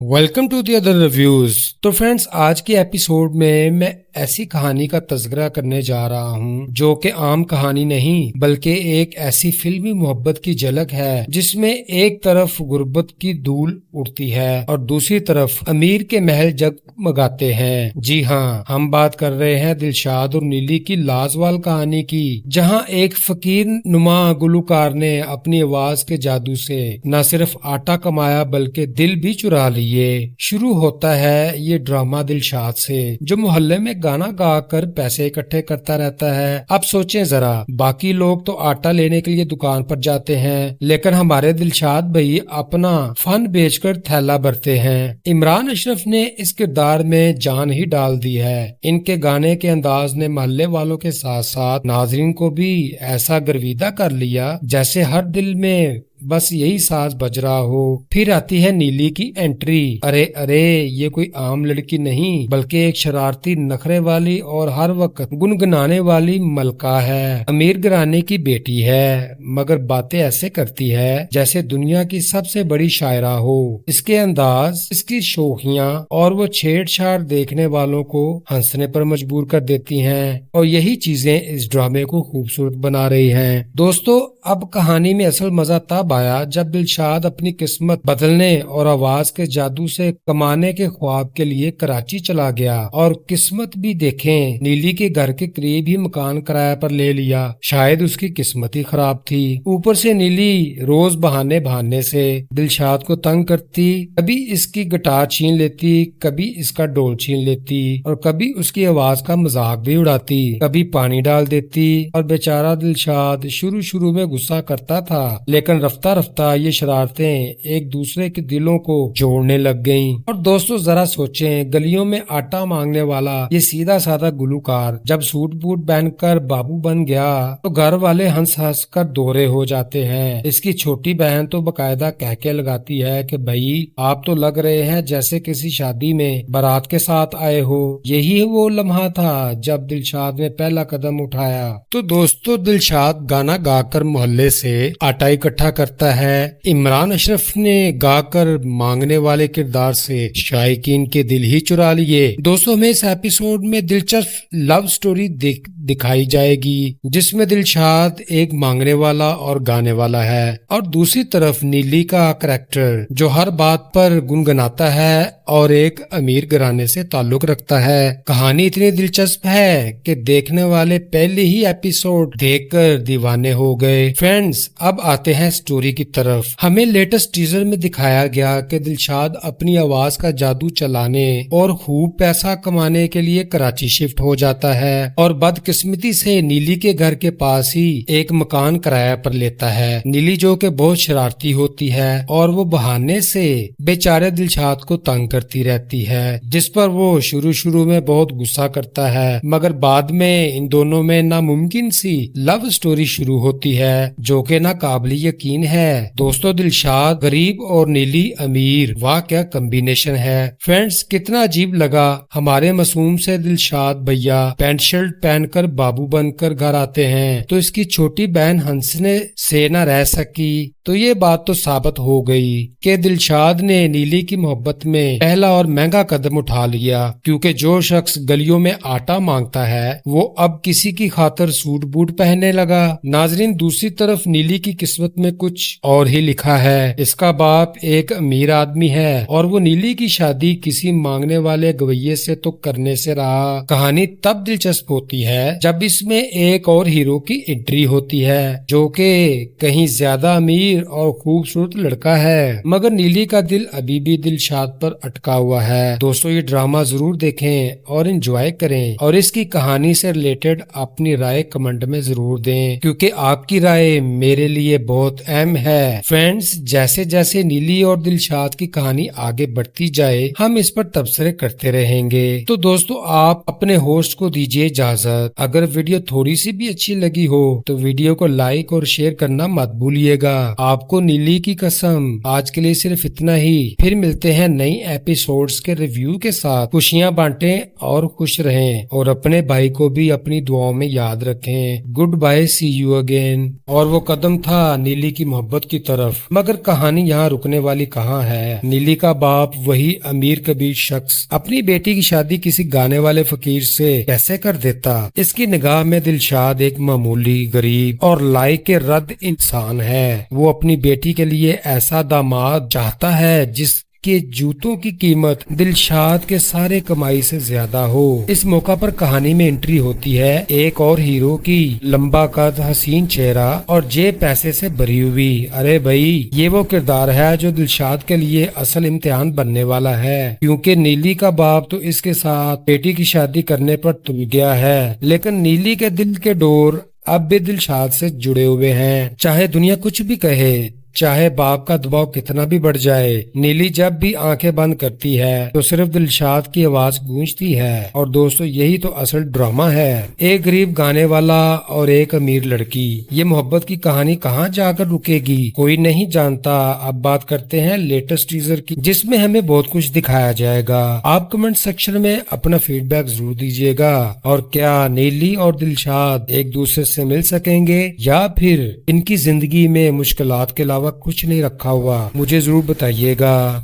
Welcome to the other reviews. तो friends, आज के एपिसोड में मैं ऐसी कहानी का तज़किरा करने जा रहा हूँ जो कि आम कहानी नहीं बल्कि एक ऐसी फिल्मी मोहब्बत की झलक है जिसमें एक तरफ गुर्बत की धूल उड़ती है और दूसरी तरफ अमीर के महल जगमगाते हैं। जी हाँ, हम बात कर रहे हैं दिलशाद और नीली की लाजवाल कहानी की, जहाँ एक फकीर नुमा गुलूकार ने अपनी आवाज के जादू से न सिर्फ आटा कमाया बल्कि दिल भी चुरा लिए। शुरू होता है ये ड्रामा दिलशाद से, जो मोहल्ले में गाना गा कर पैसे इकट्ठे करता रहता है। अब सोचें जरा, बाकी लोग तो आटा लेने के लिए दुकान पर जाते हैं, लेकिन हमारे दिलशाद भाई अपना फन बेचकर थैला भरते हैं। इमरान अशरफ ने इस किरदार में जान ही डाल दी है। इनके गाने के अंदाज ने मोहल्ले वालों के साथ साथ नाजरीन को भी ऐसा गर्विदा कर लिया जैसे हर दिल में बस यही साज बज रहा हो। फिर आती है नीली की एंट्री। अरे अरे, ये कोई आम लड़की नहीं बल्कि एक शरारती नखरे वाली और हर वक्त गुनगुनाने वाली मलका है। अमीर घराने की बेटी है मगर बातें ऐसे करती है जैसे दुनिया की सबसे बड़ी शायरा हो। इसके अंदाज, इसकी शोखियाँ और वो छेड़छाड़ देखने वालों को हंसने पर मजबूर कर देती हैं, और यही चीजें इस ड्रामे को खूबसूरत बना रही हैं। दोस्तों, अब कहानी में असल मजा तब आया जब दिलशाद अपनी किस्मत बदलने और आवाज के जादू से कमाने के ख्वाब के लिए कराची चला गया। और किस्मत भी देखें, नीली के घर के करीब ही मकान किराए पर ले लिया। शायद उसकी किस्मत ही खराब थी। ऊपर से नीली रोज बहाने से दिलशाद को तंग करती, कभी इसकी गिटार छीन लेती, कभी इसका डोल छीन लेती और कभी उसकी आवाज का मजाक भी उड़ाती, कभी पानी डाल देती। और बेचारा दिलशाद शुरू में गुस्सा करता था, लेकिन रफ्ता रफ्ता ये शरारतें एक दूसरे के दिलों को जोड़ने लग गईं। और दोस्तों जरा सोचें, गलियों में आटा मांगने वाला ये सीधा साधा गुलूकार जब सूट बूट पहनकर बाबू बन गया तो घर वाले हंस हंस कर दोहरे हो जाते हैं। इसकी छोटी बहन तो बकायदा कह के लगाती है कि भाई आप तो लग रहे हैं जैसे किसी शादी में बारात के साथ आए हो। यही वो लम्हा था जब दिलशाद ने पहला कदम उठाया। तो दोस्तों, दिलशाद गाना गाकर मोहल्ले से आटा इकट्ठा करता है। इमरान अशरफ ने गाकर मांगने वाले किरदार से शायकीन के दिल ही चुरा लिए। दोस्तों, हमें इस एपिसोड में दिलचस्प लव स्टोरी दिखाई जाएगी जिसमें दिलशाद एक मांगने वाला और गाने वाला है, और दूसरी तरफ नीली का करैक्टर जो हर बात पर गुनगुनाता है और एक अमीर घराने से ताल्लुक रखता है। कहानी इतनी दिलचस्प है कि देखने वाले पहले ही एपिसोड देखकर दीवाने हो गए। फ्रेंड्स, अब आते हैं स्टोरी की तरफ। हमें लेटेस्ट टीजर में दिखाया गया कि दिलशाद अपनी आवाज का जादू चलाने और खूब पैसा कमाने के लिए कराची शिफ्ट हो जाता है और बदकिस्मती से नीली के घर के पास ही एक मकान किराया पर लेता है। नीली जो कि बहुत शरारती होती है और वो बहाने से बेचारे दिलशाद को तंग करती रहती है, जिस पर वो शुरू में बहुत गुस्सा करता है, मगर बाद में इन दोनों में नामुमकिन सी लव स्टोरी शुरू होती है जो कि ना काबिल यकीन है। दोस्तों, दिलशाद गरीब और नीली अमीर, वाह क्या कॉम्बिनेशन है। फ्रेंड्स, कितना अजीब लगा। हमारे मासूम से दिलशाद भैया पैंट शर्ट पहनकर बाबू बनकर घर आते हैं तो इसकी छोटी बहन हंसने से न रह सकी। तो ये बात तो साबित हो गई कि दिलशाद ने नीली की मोहब्बत में पहला और महंगा कदम उठा लिया, क्योंकि जो शख्स गलियों में आटा मांगता है वो अब किसी की खातर सूट बूट पहनने लगा। नाजरीन, दूसरी तरफ नीली की किस्मत में कुछ और ही लिखा है। इसका बाप एक अमीर आदमी है और वो नीली की शादी किसी मांगने वाले गवैये से तो करने से रहा। कहानी तब दिलचस्प होती है जब इसमें एक और हीरो की एंट्री होती है जो कि कहीं ज्यादा अमीर और खूबसूरत लड़का है, मगर नीली का दिल अभी भी दिलशाद पर अटका हुआ है। दोस्तों, ये ड्रामा जरूर देखें और एंजॉय करें, और इसकी कहानी से रिलेटेड अपनी राय कमेंट में जरूर दें, क्योंकि आपकी राय मेरे लिए बहुत अहम है। फ्रेंड्स, जैसे जैसे नीली और दिलशाद की कहानी आगे बढ़ती जाए हम इस पर तबसरे करते रहेंगे। तो दोस्तों, आप अपने होस्ट को दीजिए इजाजत। अगर वीडियो थोड़ी सी भी अच्छी लगी हो तो वीडियो को लाइक और शेयर करना मत भूलिएगा। आपको नीली की कसम। आज के लिए सिर्फ इतना ही, फिर मिलते हैं नई एपिसोड्स के रिव्यू के साथ। खुशियां बांटें और खुश रहें और अपने भाई को भी अपनी दुआओं में याद रखें। Goodbye, see you again. और वो कदम था नीली की मोहब्बत की तरफ, मगर कहानी यहाँ रुकने वाली कहाँ है। नीली का बाप, वही अमीर कबीर शख्स, अपनी बेटी की शादी किसी गाने वाले फकीर से कैसे कर देता। इसकी निगाह में दिलशाद एक मामूली, गरीब और लायक के रद्द इंसान है। वो अपनी बेटी के लिए ऐसा दामाद चाहता है जिसके जूतों की कीमत दिलशाद के सारे कमाई से ज्यादा हो। इस मौका पर कहानी में एंट्री होती है एक और हीरो की, लंबा कद, हसीन चेहरा और जेब पैसे से भरी हुई। अरे भाई, ये वो किरदार है जो दिलशाद के लिए असल इम्तिहान बनने वाला है, क्योंकि नीली का बाप तो इसके साथ बेटी की शादी करने पर तुल गया है, लेकिन नीली के दिल के डोर अब भी दिलशाद से जुड़े हुए हैं। चाहे दुनिया कुछ भी कहे, चाहे बाप का दबाव कितना भी बढ़ जाए, नीली जब भी आंखें बंद करती है तो सिर्फ दिलशाद की आवाज गूंजती है। और दोस्तों, यही तो असल ड्रामा है। एक गरीब गाने वाला और एक अमीर लड़की, ये मोहब्बत की कहानी कहाँ जाकर रुकेगी कोई नहीं जानता। अब बात करते हैं लेटेस्ट टीजर की, जिसमें हमें बहुत कुछ दिखाया जाएगा। आप कमेंट सेक्शन में अपना फीडबैक जरूर दीजिएगा। और क्या नीली और दिलशाद एक दूसरे से मिल सकेंगे या फिर इनकी जिंदगी में मुश्किलात के अलावा कुछ नहीं रखा हुआ, मुझे जरूर बताइएगा।